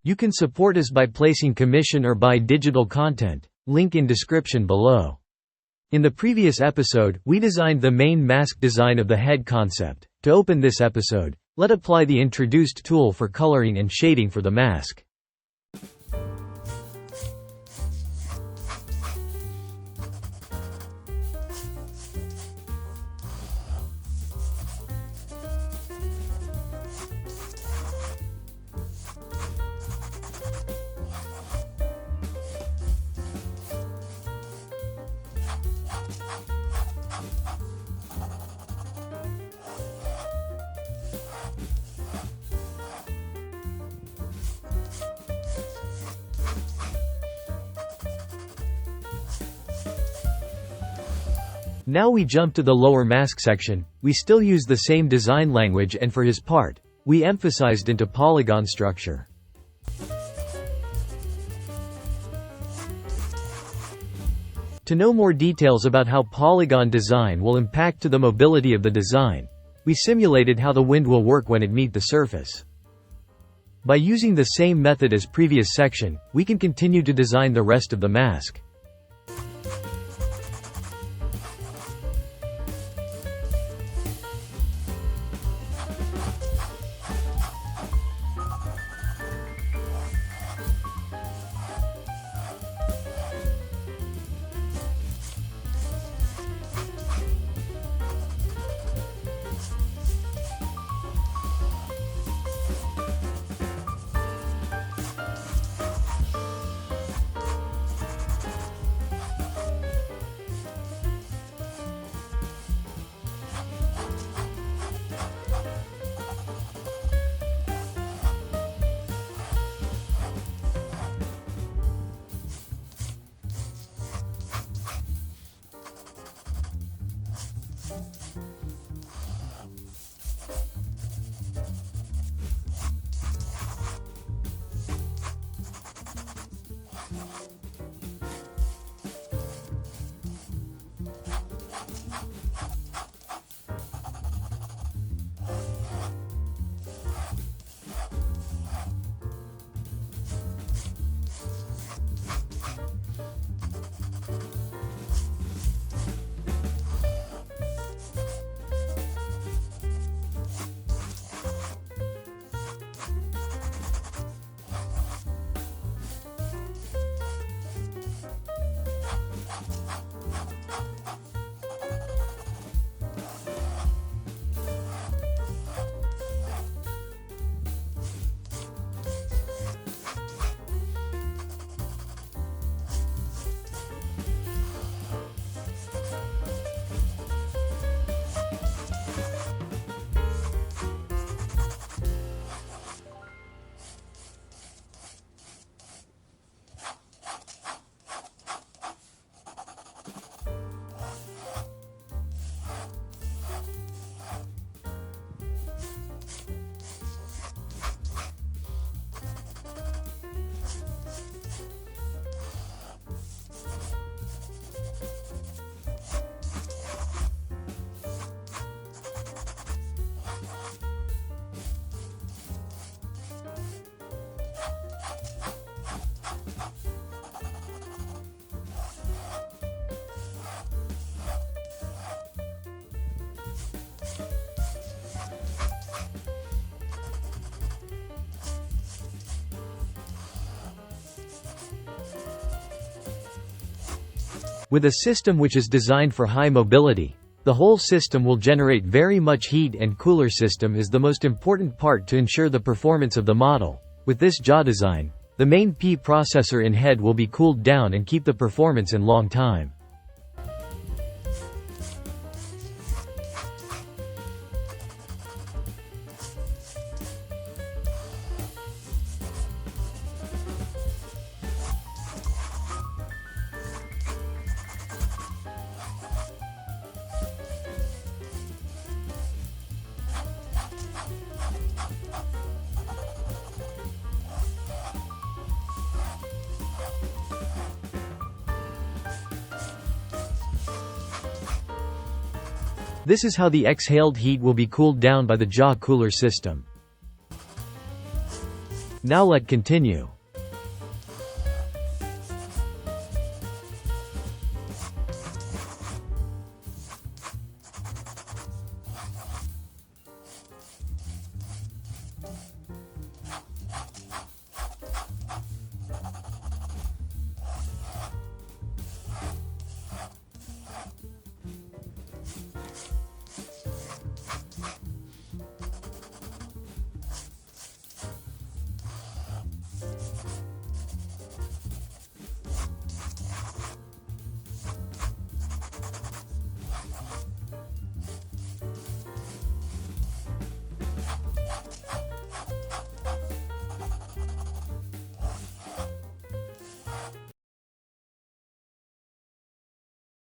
You can support us by placing commission or buy digital content, link in description below. In the previous episode, we designed the main mask design of the head concept. To open this episode, let's apply the introduced tool for coloring and shading for the mask. Now we jump to the lower mask section. We still use the same design language, and for his part, we emphasized into polygon structure. To know more details about how polygon design will impact to the mobility of the design, we simulated how the wind will work when it meet the surface. By using the same method as previous section, we can continue to design the rest of the mask. With a system which is designed for high mobility, the whole system will generate very much heat, and cooler system is the most important part to ensure the performance of the model. With this jaw design, the main P processor in head will be cooled down and keep the performance in long time. This is how the exhaled heat will be cooled down by the jaw cooler system. Now let continue.